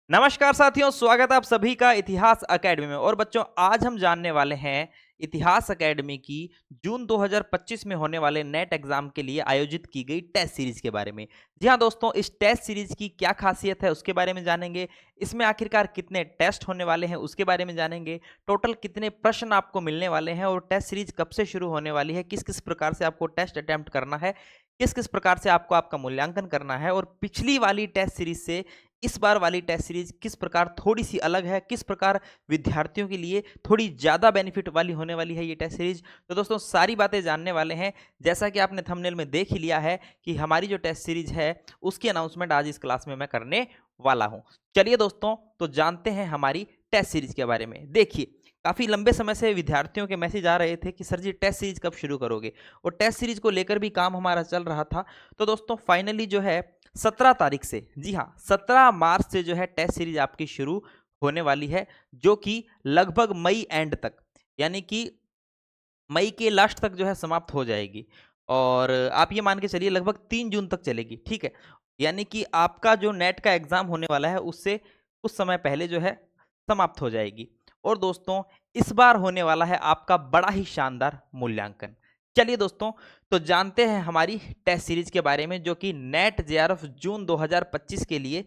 नमस्कार साथियों, स्वागत है आप सभी का इतिहास एकेडमी में। और बच्चों, आज हम जानने वाले हैं इतिहास एकेडमी की जून 2025 में होने वाले नेट एग्जाम के लिए आयोजित की गई टेस्ट सीरीज के बारे में। जी हाँ दोस्तों, इस टेस्ट सीरीज की क्या खासियत है उसके बारे में जानेंगे। इसमें आखिरकार कितने टेस्ट होने वाले हैं उसके बारे में जानेंगे। टोटल कितने प्रश्न आपको मिलने वाले हैं और टेस्ट सीरीज कब से शुरू होने वाली है, किस किस प्रकार से आपको टेस्ट अटेम्प्ट करना है, किस किस प्रकार से आपको आपका मूल्यांकन करना है, और पिछली वाली टेस्ट सीरीज से इस बार वाली टेस्ट सीरीज किस प्रकार थोड़ी सी अलग है, किस प्रकार विद्यार्थियों के लिए थोड़ी ज़्यादा बेनिफिट वाली होने वाली है ये टेस्ट सीरीज। तो दोस्तों, सारी बातें जानने वाले हैं। जैसा कि आपने थंबनेल में देख ही लिया है कि हमारी जो टेस्ट सीरीज है उसकी अनाउंसमेंट आज इस क्लास में मैं करने वाला हूं। चलिए दोस्तों, तो जानते हैं हमारी टेस्ट सीरीज के बारे में। देखिए, काफ़ी लंबे समय से विद्यार्थियों के मैसेज आ रहे थे कि सर जी टेस्ट सीरीज कब शुरू करोगे, और टेस्ट सीरीज को लेकर भी काम हमारा चल रहा था। तो दोस्तों, फाइनली जो है 17 तारीख से, जी हाँ 17 मार्च से जो है टेस्ट सीरीज आपकी शुरू होने वाली है, जो कि लगभग मई एंड तक, यानी कि मई के लास्ट तक जो है समाप्त हो जाएगी। और आप ये मान के चलिए लगभग 3 जून तक चलेगी। ठीक है, यानी कि आपका जो नेट का एग्जाम होने वाला है उससे कुछ समय पहले जो है समाप्त हो जाएगी। और दोस्तों, इस बार होने वाला है आपका बड़ा ही शानदार मूल्यांकन। चलिए दोस्तों, तो जानते हैं हमारी टेस्ट सीरीज के बारे में, जो कि नेट जेआरएफ जून 2025 के लिए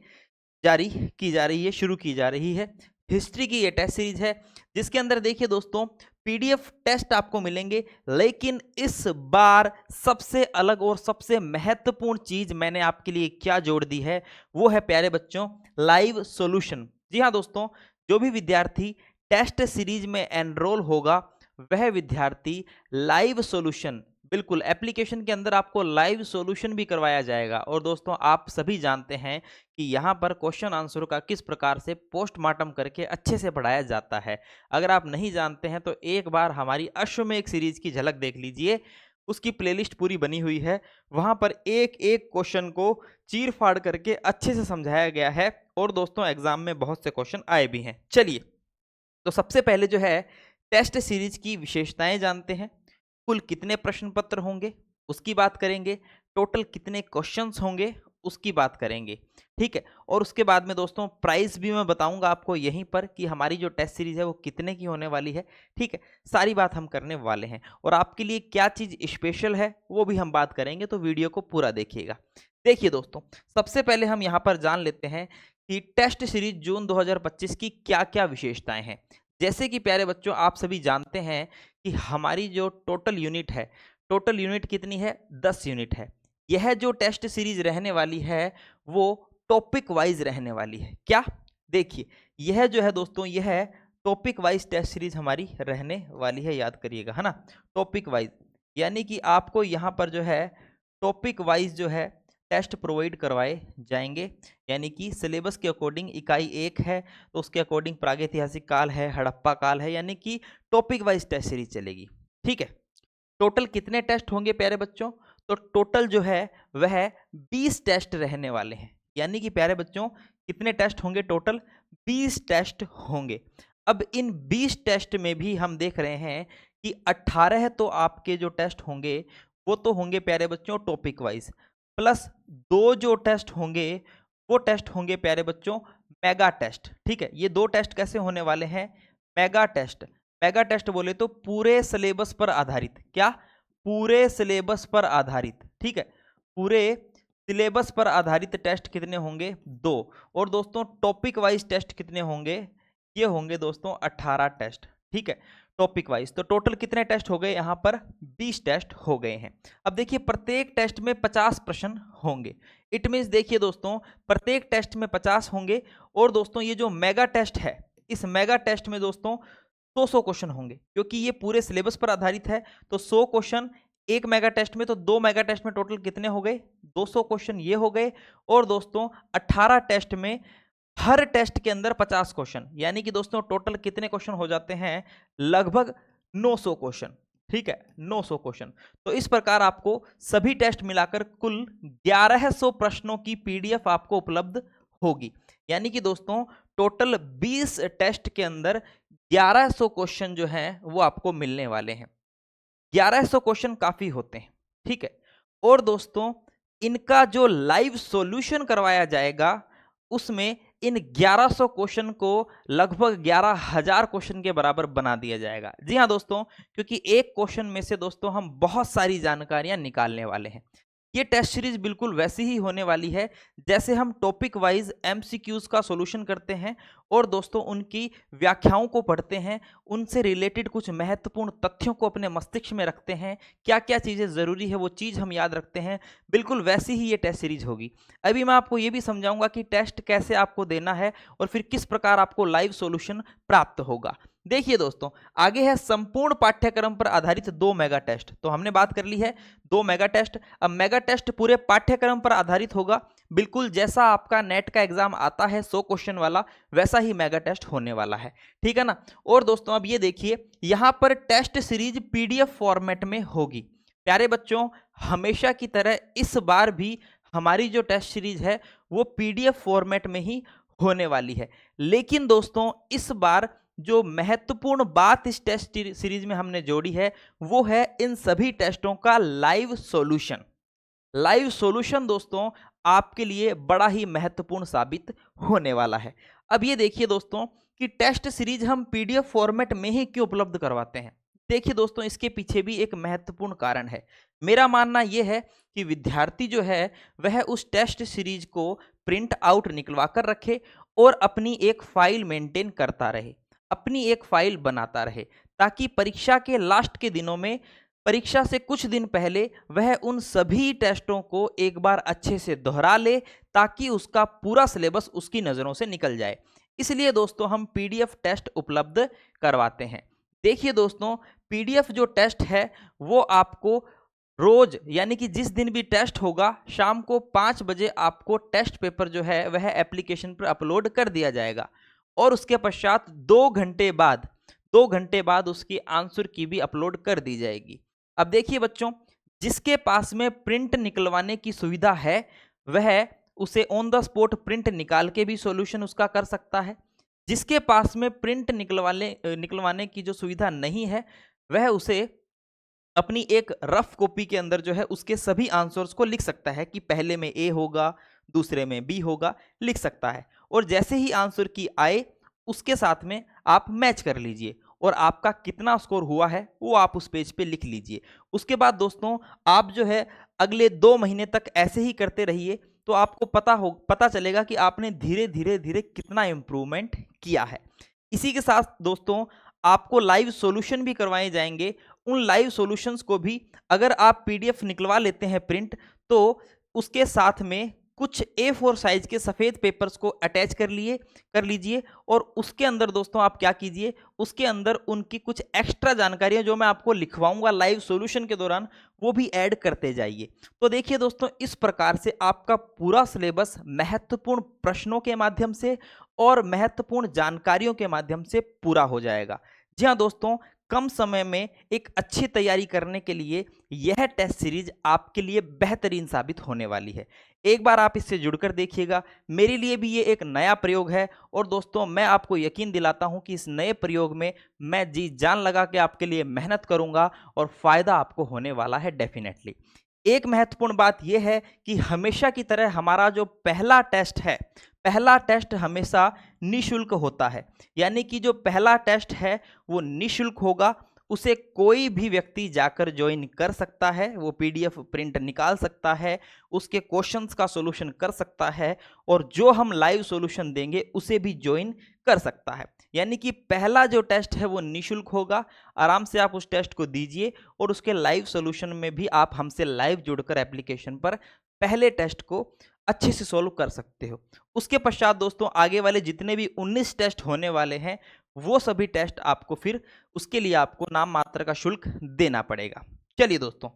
जारी की जा रही है, शुरू की जा रही है। हिस्ट्री की ये टेस्ट सीरीज है, जिसके अंदर देखिए दोस्तों पीडीएफ टेस्ट आपको मिलेंगे। लेकिन इस बार सबसे अलग और सबसे महत्वपूर्ण चीज मैंने आपके लिए क्या जोड़ दी है, वो है प्यारे बच्चों लाइव सॉल्यूशन। जी हाँ दोस्तों, जो भी विद्यार्थी टेस्ट सीरीज में एनरोल होगा वह विद्यार्थी लाइव सॉल्यूशन, बिल्कुल एप्लीकेशन के अंदर आपको लाइव सॉल्यूशन भी करवाया जाएगा। और दोस्तों, आप सभी जानते हैं कि यहाँ पर क्वेश्चन आंसर का किस प्रकार से पोस्टमार्टम करके अच्छे से पढ़ाया जाता है। अगर आप नहीं जानते हैं तो एक बार हमारी अश्वमेध सीरीज की झलक देख लीजिए, उसकी प्लेलिस्ट पूरी बनी हुई है। वहाँ पर एक एक क्वेश्चन को चीर फाड़ करके अच्छे से समझाया गया है। और दोस्तों, एग्जाम में बहुत से क्वेश्चन आए भी हैं। चलिए, तो सबसे पहले जो है टेस्ट सीरीज की विशेषताएं जानते हैं। कुल कितने प्रश्न पत्र होंगे उसकी बात करेंगे, टोटल कितने क्वेश्चंस होंगे उसकी बात करेंगे। ठीक है, और उसके बाद में दोस्तों प्राइस भी मैं बताऊंगा आपको यहीं पर कि हमारी जो टेस्ट सीरीज है वो कितने की होने वाली है। ठीक है, सारी बात हम करने वाले हैं, और आपके लिए क्या चीज़ स्पेशल है वो भी हम बात करेंगे, तो वीडियो को पूरा देखिएगा। देखिए दोस्तों, सबसे पहले हम यहाँ पर जान लेते हैं कि टेस्ट सीरीज जून 2025 की क्या क्या विशेषताएं हैं। जैसे कि प्यारे बच्चों, आप सभी जानते हैं कि हमारी जो टोटल यूनिट है, टोटल यूनिट कितनी है, 10 यूनिट है। यह जो टेस्ट सीरीज रहने वाली है वो टॉपिक वाइज रहने वाली है। क्या, देखिए यह जो है दोस्तों, यह टॉपिक वाइज टेस्ट सीरीज हमारी रहने वाली है, याद करिएगा, है ना। टॉपिक वाइज यानी कि आपको यहाँ पर जो है टॉपिक वाइज जो है टेस्ट प्रोवाइड करवाए जाएंगे। यानी कि सिलेबस के अकॉर्डिंग इकाई 1 है तो उसके अकॉर्डिंग प्रागैतिहासिक काल है, हड़प्पा काल है, यानी कि टॉपिक वाइज टेस्ट सीरीज चलेगी। ठीक है, टोटल कितने टेस्ट होंगे प्यारे बच्चों, तो टोटल जो है वह 20 टेस्ट रहने वाले हैं। यानी कि प्यारे बच्चों कितने टेस्ट होंगे, टोटल 20 टेस्ट होंगे। अब इन 20 टेस्ट में भी हम देख रहे हैं कि 18 तो आपके जो टेस्ट होंगे वो तो होंगे प्यारे बच्चों टॉपिक वाइज, प्लस 2 जो टेस्ट होंगे वो टेस्ट होंगे प्यारे बच्चों मेगा टेस्ट। ठीक है, ये 2 टेस्ट कैसे होने वाले हैं, मेगा टेस्ट। मेगा टेस्ट बोले तो पूरे सिलेबस पर आधारित, क्या, पूरे सिलेबस पर आधारित। ठीक है, पूरे सिलेबस पर आधारित टेस्ट कितने होंगे, 2। और दोस्तों टॉपिक वाइज टेस्ट कितने होंगे, ये होंगे दोस्तों 18 टेस्ट। ठीक है, टॉपिक वाइज। तो टोटल कितने टेस्ट हो गए, यहाँ पर 20 टेस्ट हो गए हैं। अब देखिए प्रत्येक टेस्ट में 50 प्रश्न होंगे। इट मीन्स देखिए दोस्तों, प्रत्येक टेस्ट में 50 होंगे। और दोस्तों ये जो मेगा टेस्ट है, इस मेगा टेस्ट में दोस्तों 100 क्वेश्चन होंगे, क्योंकि ये पूरे सिलेबस पर आधारित है। तो 100 क्वेश्चन एक मेगा टेस्ट में, तो 2 मेगा टेस्ट में टोटल कितने हो गए, 200 क्वेश्चन ये हो गए। और दोस्तों 18 टेस्ट में हर टेस्ट के अंदर 50 क्वेश्चन, यानी कि दोस्तों टोटल कितने क्वेश्चन हो जाते हैं, लगभग 900 क्वेश्चन। ठीक है, 900 क्वेश्चन। तो इस प्रकार आपको सभी टेस्ट मिलाकर कुल 1100 प्रश्नों की पीडीएफ आपको उपलब्ध होगी। यानी कि दोस्तों टोटल 20 टेस्ट के अंदर 1100 क्वेश्चन जो हैं वो आपको मिलने वाले हैं। 1100 क्वेश्चन काफी होते हैं। ठीक है, और दोस्तों इनका जो लाइव सॉल्यूशन करवाया जाएगा उसमें इन 1100 क्वेश्चन को लगभग 11,000 क्वेश्चन के बराबर बना दिया जाएगा। जी हाँ दोस्तों, क्योंकि एक क्वेश्चन में से दोस्तों हम बहुत सारी जानकारियां निकालने वाले हैं। ये टेस्ट सीरीज बिल्कुल वैसी ही होने वाली है जैसे हम टॉपिक वाइज एमसीक्यूज का सॉल्यूशन करते हैं और दोस्तों उनकी व्याख्याओं को पढ़ते हैं, उनसे रिलेटेड कुछ महत्वपूर्ण तथ्यों को अपने मस्तिष्क में रखते हैं, क्या क्या चीज़ें ज़रूरी है वो चीज़ हम याद रखते हैं। बिल्कुल वैसी ही ये टेस्ट सीरीज होगी। अभी मैं आपको ये भी समझाऊंगा कि टेस्ट कैसे आपको देना है और फिर किस प्रकार आपको लाइव सॉल्यूशन प्राप्त होगा। देखिए दोस्तों, आगे है संपूर्ण पाठ्यक्रम पर आधारित 2 मेगा टेस्ट। तो हमने बात कर ली है 2 मेगा टेस्ट। अब मेगा टेस्ट पूरे पाठ्यक्रम पर आधारित होगा, बिल्कुल जैसा आपका नेट का एग्जाम आता है 100 क्वेश्चन वाला, वैसा ही मेगा टेस्ट होने वाला है, ठीक है ना। और दोस्तों अब ये देखिए, यहां पर टेस्ट सीरीज पीडीएफ फॉर्मेट में होगी। प्यारे बच्चों, हमेशा की तरह इस बार भी हमारी जो टेस्ट सीरीज है वो पीडीएफ फॉर्मेट में ही होने वाली है। लेकिन दोस्तों इस बार जो महत्वपूर्ण बात इस टेस्ट सीरीज में हमने जोड़ी है वो है इन सभी टेस्टों का लाइव सॉल्यूशन। लाइव सॉल्यूशन दोस्तों आपके लिए बड़ा ही महत्वपूर्ण साबित होने वाला है। अब ये देखिए दोस्तों कि टेस्ट सीरीज हम पीडीएफ फॉर्मेट में ही क्यों उपलब्ध करवाते हैं। देखिए दोस्तों, इसके पीछे भी एक महत्वपूर्ण कारण है। मेरा मानना यह है कि विद्यार्थी जो है वह उस टेस्ट सीरीज को प्रिंट आउट निकलवा कर रखे और अपनी एक फाइल मेंटेन करता रहे, अपनी एक फाइल बनाता रहे, ताकि परीक्षा के लास्ट के दिनों में, परीक्षा से कुछ दिन पहले वह उन सभी टेस्टों को एक बार अच्छे से दोहरा ले, ताकि उसका पूरा सिलेबस उसकी नज़रों से निकल जाए। इसलिए दोस्तों हम पीडीएफ टेस्ट उपलब्ध करवाते हैं। देखिए दोस्तों, पीडीएफ जो टेस्ट है वो आपको रोज, यानी कि जिस दिन भी टेस्ट होगा शाम को 5 बजे आपको टेस्ट पेपर जो है वह एप्लीकेशन पर अपलोड कर दिया जाएगा और उसके पश्चात 2 घंटे बाद उसकी आंसर की भी अपलोड कर दी जाएगी। अब देखिए बच्चों, जिसके पास में प्रिंट निकलवाने की सुविधा है वह उसे ऑन द स्पॉट प्रिंट निकाल के भी सॉल्यूशन उसका कर सकता है। जिसके पास में प्रिंट निकलवाने की जो सुविधा नहीं है वह उसे अपनी एक रफ कॉपी के अंदर जो है उसके सभी आंसर्स को लिख सकता है कि पहले में ए होगा, दूसरे में बी होगा, लिख सकता है। और जैसे ही आंसर की आए उसके साथ में आप मैच कर लीजिए और आपका कितना स्कोर हुआ है वो आप उस पेज पे लिख लीजिए। उसके बाद दोस्तों आप जो है अगले 2 महीने तक ऐसे ही करते रहिए, तो आपको पता चलेगा कि आपने धीरे धीरे कितना इम्प्रूवमेंट किया है। इसी के साथ दोस्तों आपको लाइव सॉल्यूशन भी करवाए जाएंगे। उन लाइव सॉल्यूशंस को भी अगर आप पीडीएफ निकलवा लेते हैं प्रिंट, तो उसके साथ में कुछ A4 साइज के सफ़ेद पेपर्स को अटैच कर लीजिए और उसके अंदर दोस्तों आप क्या कीजिए, उसके अंदर उनकी कुछ एक्स्ट्रा जानकारियां जो मैं आपको लिखवाऊंगा लाइव सॉल्यूशन के दौरान वो भी ऐड करते जाइए। तो देखिए दोस्तों, इस प्रकार से आपका पूरा सिलेबस महत्वपूर्ण प्रश्नों के माध्यम से और महत्वपूर्ण जानकारियों के माध्यम से पूरा हो जाएगा। जी हाँ दोस्तों, कम समय में एक अच्छी तैयारी करने के लिए यह टेस्ट सीरीज आपके लिए बेहतरीन साबित होने वाली है। एक बार आप इससे जुड़कर देखिएगा। मेरे लिए भी ये एक नया प्रयोग है और दोस्तों मैं आपको यकीन दिलाता हूं कि इस नए प्रयोग में मैं जी जान लगा के आपके लिए मेहनत करूंगा और फायदा आपको होने वाला है डेफिनेटली। एक महत्वपूर्ण बात यह है कि हमेशा की तरह हमारा जो पहला टेस्ट है, पहला टेस्ट हमेशा निःशुल्क होता है। यानी कि जो पहला टेस्ट है वो निःशुल्क होगा, उसे कोई भी व्यक्ति जाकर ज्वाइन कर सकता है, वो पीडीएफ प्रिंट निकाल सकता है, उसके क्वेश्चंस का सॉल्यूशन कर सकता है और जो हम लाइव सॉल्यूशन देंगे उसे भी ज्वाइन कर सकता है। यानी कि पहला जो टेस्ट है वो निःशुल्क होगा। आराम से आप उस टेस्ट को दीजिए और उसके लाइव सॉल्यूशन में भी आप हमसे लाइव जुड़कर एप्लीकेशन पर पहले टेस्ट को अच्छे से सॉल्व कर सकते हो। उसके पश्चात दोस्तों आगे वाले जितने भी 19 टेस्ट होने वाले हैं वो सभी टेस्ट आपको फिर उसके लिए आपको नाम मात्र का शुल्क देना पड़ेगा। चलिए दोस्तों,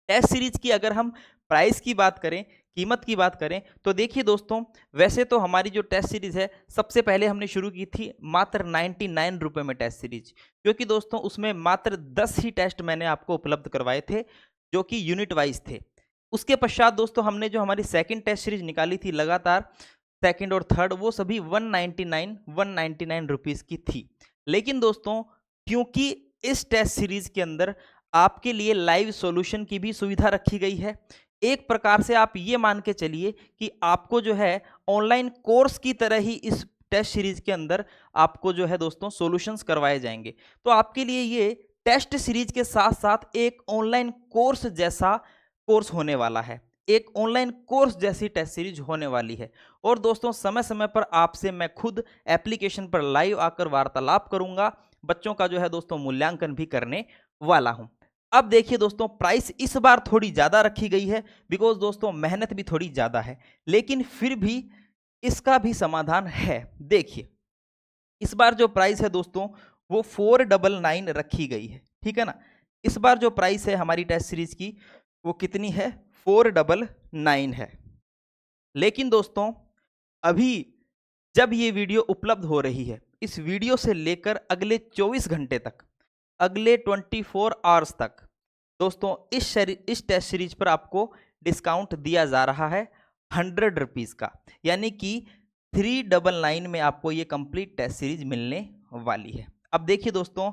टेस्ट सीरीज की अगर हम प्राइस की बात करें, कीमत की बात करें, तो देखिए दोस्तों वैसे तो हमारी जो टेस्ट सीरीज है सबसे पहले हमने शुरू की थी मात्र 99 रुपये में टेस्ट सीरीज, क्योंकि दोस्तों उसमें मात्र 10 ही टेस्ट मैंने आपको उपलब्ध करवाए थे जो कि यूनिट वाइज थे। उसके पश्चात दोस्तों हमने जो हमारी सेकंड टेस्ट सीरीज निकाली थी लगातार, सेकंड और थर्ड, वो सभी 199 रुपीज़ की थी। लेकिन दोस्तों क्योंकि इस टेस्ट सीरीज के अंदर आपके लिए लाइव सॉल्यूशन की भी सुविधा रखी गई है, एक प्रकार से आप ये मान के चलिए कि आपको जो है ऑनलाइन कोर्स की तरह ही इस टेस्ट सीरीज के अंदर आपको जो है दोस्तों सॉल्यूशंस करवाए जाएंगे। तो आपके लिए ये टेस्ट सीरीज के साथ साथ एक ऑनलाइन कोर्स जैसा कोर्स होने वाला है, एक ऑनलाइन कोर्स जैसी टेस्ट सीरीज होने वाली है। और दोस्तों समय समय पर आपसे मैं खुद एप्लीकेशन पर लाइव आकर वार्तालाप करूंगा, बच्चों का जो है दोस्तों मूल्यांकन भी करने वाला हूं। अब देखिए दोस्तों, प्राइस इस बार थोड़ी ज़्यादा रखी गई है बिकॉज दोस्तों मेहनत भी थोड़ी ज़्यादा है, लेकिन फिर भी इसका भी समाधान है। देखिए इस बार जो प्राइस है दोस्तों वो 499 रखी गई है, ठीक है ना। इस बार जो प्राइस है हमारी टेस्ट सीरीज की वो कितनी है, 499 है। लेकिन दोस्तों अभी जब ये वीडियो उपलब्ध हो रही है, इस वीडियो से लेकर अगले 24 घंटे तक, अगले 24 आवर्स तक दोस्तों इस टेस्ट सीरीज पर आपको डिस्काउंट दिया जा रहा है 100 रुपीज़ का, यानी कि 399 में आपको ये कंप्लीट टेस्ट सीरीज मिलने वाली है। अब देखिए दोस्तों,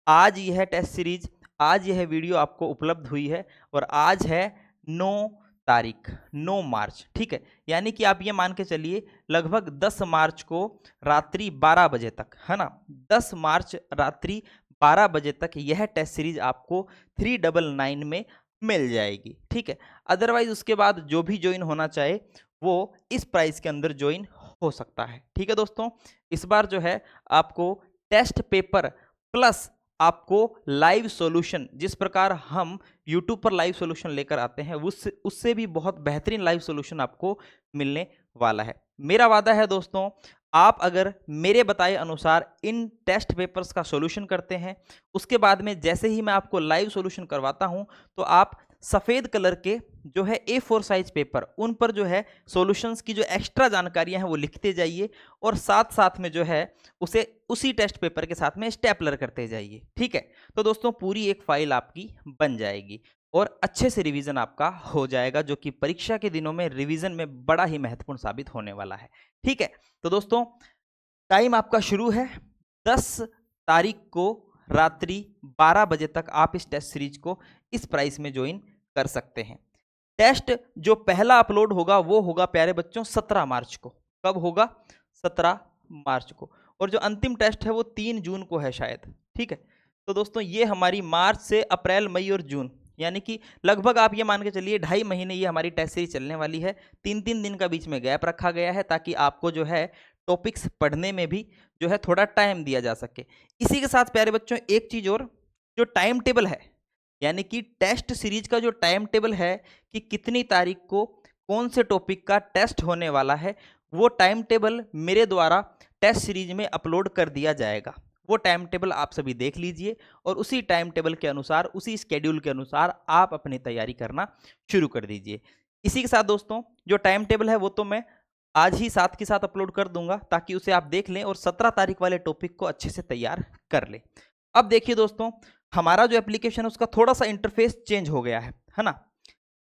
आज यह टेस्ट सीरीज, आज यह वीडियो आपको उपलब्ध हुई है और आज है 9 तारीख, 9 मार्च, ठीक है। यानी कि आप ये मान के चलिए लगभग 10 मार्च को रात्रि 12 बजे तक, है ना, 10 मार्च रात्रि 12 बजे तक यह टेस्ट सीरीज आपको 399 में मिल जाएगी, ठीक है। अदरवाइज उसके बाद जो भी ज्वाइन होना चाहे वो इस प्राइस के अंदर ज्वाइन हो सकता है, ठीक है दोस्तों। इस बार जो है आपको टेस्ट पेपर प्लस आपको लाइव सॉल्यूशन, जिस प्रकार हम YouTube पर लाइव सॉल्यूशन लेकर आते हैं उससे भी बहुत बेहतरीन लाइव सॉल्यूशन आपको मिलने वाला है। मेरा वादा है दोस्तों, आप अगर मेरे बताए अनुसार इन टेस्ट पेपर्स का सॉल्यूशन करते हैं, उसके बाद में जैसे ही मैं आपको लाइव सॉल्यूशन करवाता हूं तो आप सफ़ेद कलर के जो है A4 साइज पेपर, उन पर जो है सॉल्यूशंस की जो एक्स्ट्रा जानकारियां हैं वो लिखते जाइए और साथ साथ में जो है उसे उसी टेस्ट पेपर के साथ में स्टेपलर करते जाइए, ठीक है। तो दोस्तों पूरी एक फाइल आपकी बन जाएगी और अच्छे से रिवीजन आपका हो जाएगा, जो कि परीक्षा के दिनों में रिवीजन में बड़ा ही महत्वपूर्ण साबित होने वाला है, ठीक है। तो दोस्तों टाइम आपका शुरू है 10 तारीख को रात्रि 12 बजे तक आप इस टेस्ट सीरीज को इस प्राइस में ज्वाइन कर सकते हैं। टेस्ट जो पहला अपलोड होगा वो होगा प्यारे बच्चों 17 मार्च को। कब होगा? 17 मार्च को। और जो अंतिम टेस्ट है वो 3 जून को है शायद, ठीक है। तो दोस्तों ये हमारी मार्च से अप्रैल, मई और जून, यानी कि लगभग आप ये मान के चलिए 2.5 महीने ये हमारी टेस्ट सीरीज चलने वाली है। 3-3 दिन का बीच में गैप रखा गया है ताकि आपको जो है टॉपिक्स पढ़ने में भी जो है थोड़ा टाइम दिया जा सके। इसी के साथ प्यारे बच्चों एक चीज़ और, जो टाइम टेबल है, यानी कि टेस्ट सीरीज का जो टाइम टेबल है कि कितनी तारीख को कौन से टॉपिक का टेस्ट होने वाला है, वो टाइम टेबल मेरे द्वारा टेस्ट सीरीज में अपलोड कर दिया जाएगा। वो टाइम टेबल आप सभी देख लीजिए और उसी टाइम टेबल के अनुसार, उसी स्केड्यूल के अनुसार आप अपनी तैयारी करना शुरू कर दीजिए। इसी के साथ दोस्तों जो टाइम टेबल है वो तो मैं आज ही साथ के साथ अपलोड कर दूंगा ताकि उसे आप देख लें और 17 तारीख वाले टॉपिक को अच्छे से तैयार कर लें। अब देखिए दोस्तों, हमारा जो एप्लीकेशन है उसका थोड़ा सा इंटरफेस चेंज हो गया है ना।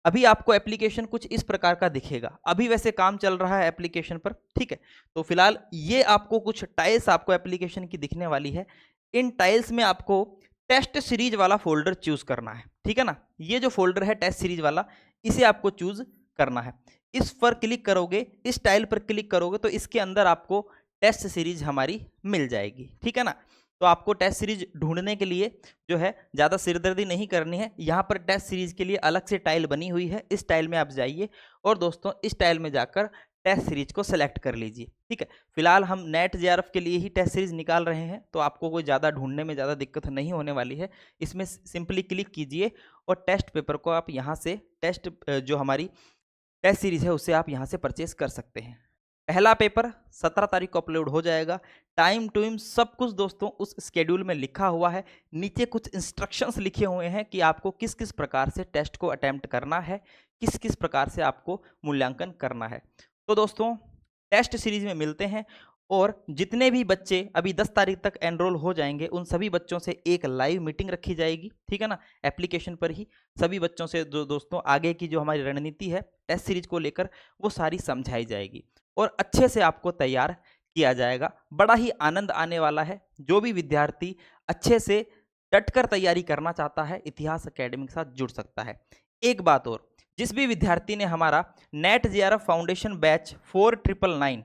अभी आपको एप्लीकेशन कुछ इस प्रकार का दिखेगा। अभी वैसे काम चल रहा है एप्लीकेशन पर, ठीक है। तो फिलहाल ये आपको कुछ टाइल्स आपको एप्लीकेशन की दिखने वाली है। इन टाइल्स में आपको टेस्ट सीरीज वाला फोल्डर चूज करना है, ठीक है ना। ये जो फोल्डर है टेस्ट सीरीज वाला, इसे आपको चूज करना है। इस पर क्लिक करोगे, इस टाइल पर क्लिक करोगे तो इसके अंदर आपको टेस्ट सीरीज हमारी मिल जाएगी, ठीक है ना। तो आपको टेस्ट सीरीज ढूंढने के लिए जो है ज़्यादा सिरदर्दी नहीं करनी है। यहाँ पर टेस्ट सीरीज के लिए अलग से टाइल बनी हुई है, इस टाइल में आप जाइए और दोस्तों इस टाइल में जाकर टेस्ट सीरीज को सेलेक्ट कर लीजिए, ठीक है। फिलहाल हम नेट जेआरएफ के लिए ही टेस्ट सीरीज निकाल रहे हैं, तो आपको कोई ज़्यादा ढूंढने में ज़्यादा दिक्कत नहीं होने वाली है। इसमें सिंपली क्लिक कीजिए और टेस्ट पेपर को आप यहाँ से, टेस्ट जो हमारी टेस्ट सीरीज है उसे आप यहाँ से परचेस कर सकते हैं। पहला पेपर 17 तारीख को अपलोड हो जाएगा। टाइम टूइम सब कुछ दोस्तों उस स्केड्यूल में लिखा हुआ है। नीचे कुछ इंस्ट्रक्शंस लिखे हुए हैं कि आपको किस किस प्रकार से टेस्ट को अटेम्प्ट करना है, किस किस प्रकार से आपको मूल्यांकन करना है। तो दोस्तों टेस्ट सीरीज में मिलते हैं और जितने भी बच्चे अभी 10 तारीख तक एनरोल हो जाएंगे उन सभी बच्चों से एक लाइव मीटिंग रखी जाएगी, ठीक है ना। एप्लीकेशन पर ही सभी बच्चों से दोस्तों आगे की जो हमारी रणनीति है टेस्ट सीरीज को लेकर वो सारी समझाई जाएगी और अच्छे से आपको तैयार किया जाएगा। बड़ा ही आनंद आने वाला है। जो भी विद्यार्थी अच्छे से डटकर तैयारी करना चाहता है, इतिहास एकेडमी के साथ जुड़ सकता है। एक बात और, जिस भी विद्यार्थी ने हमारा नेट जेआरएफ फाउंडेशन बैच 4999,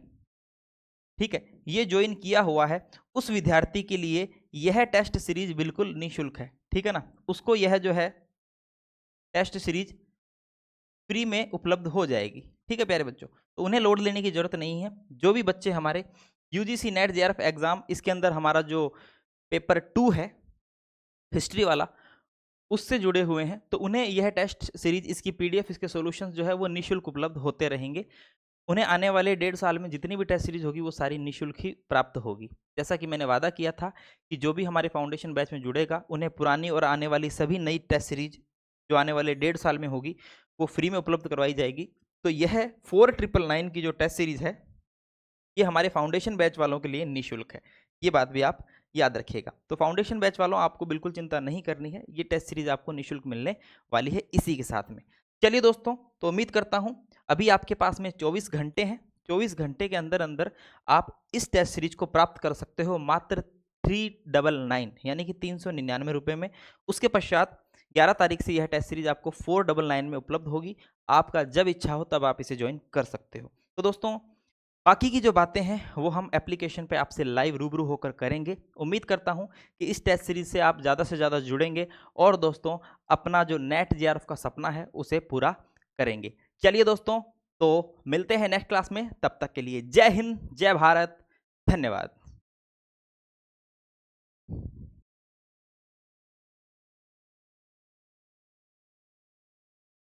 ठीक है, ये ज्वाइन किया हुआ है, उस विद्यार्थी के लिए यह टेस्ट सीरीज बिल्कुल निःशुल्क है, ठीक है ना। उसको यह जो है टेस्ट सीरीज फ्री में उपलब्ध हो जाएगी, ठीक है प्यारे बच्चों। तो उन्हें लोड लेने की जरूरत नहीं है। जो भी बच्चे हमारे यूजीसी नेट जेआरएफ एग्जाम, इसके अंदर हमारा जो पेपर 2 है हिस्ट्री वाला, उससे जुड़े हुए हैं, तो उन्हें यह टेस्ट सीरीज, इसकी पीडीएफ, इसके सॉल्यूशंस जो है वो निःशुल्क उपलब्ध होते रहेंगे। उन्हें आने वाले 1.5 साल में जितनी भी टेस्ट सीरीज होगी वो सारी निःशुल्क ही प्राप्त होगी। जैसा कि मैंने वादा किया था कि जो भी हमारे फाउंडेशन बैच में जुड़ेगा उन्हें पुरानी और आने वाली सभी नई टेस्ट सीरीज जो आने वाले 1.5 साल में होगी वो फ्री में उपलब्ध करवाई जाएगी। तो यह 4999 की जो टेस्ट सीरीज है ये हमारे फाउंडेशन बैच वालों के लिए निःशुल्क है, ये बात भी आप याद रखिएगा। तो फाउंडेशन बैच वालों, आपको बिल्कुल चिंता नहीं करनी है, ये टेस्ट सीरीज आपको निःशुल्क मिलने वाली है इसी के साथ में। चलिए दोस्तों, तो उम्मीद करता हूं अभी आपके पास में 24 घंटे हैं, 24 घंटे के अंदर अंदर आप इस टेस्ट सीरीज को प्राप्त कर सकते हो मात्र 399 यानी कि 399 रुपये में। उसके पश्चात 11 तारीख से यह टेस्ट सीरीज आपको 499 में उपलब्ध होगी। आपका जब इच्छा हो तब आप इसे ज्वाइन कर सकते हो। तो दोस्तों, बाकी की जो बातें हैं वो हम एप्लीकेशन पे आपसे लाइव रूबरू होकर करेंगे। उम्मीद करता हूं कि इस टेस्ट सीरीज से आप ज़्यादा से ज़्यादा जुड़ेंगे और दोस्तों अपना जो नेट जेआरएफ का सपना है उसे पूरा करेंगे। चलिए दोस्तों, तो मिलते हैं नेक्स्ट क्लास में, तब तक के लिए जय हिंद, जय भारत, धन्यवाद।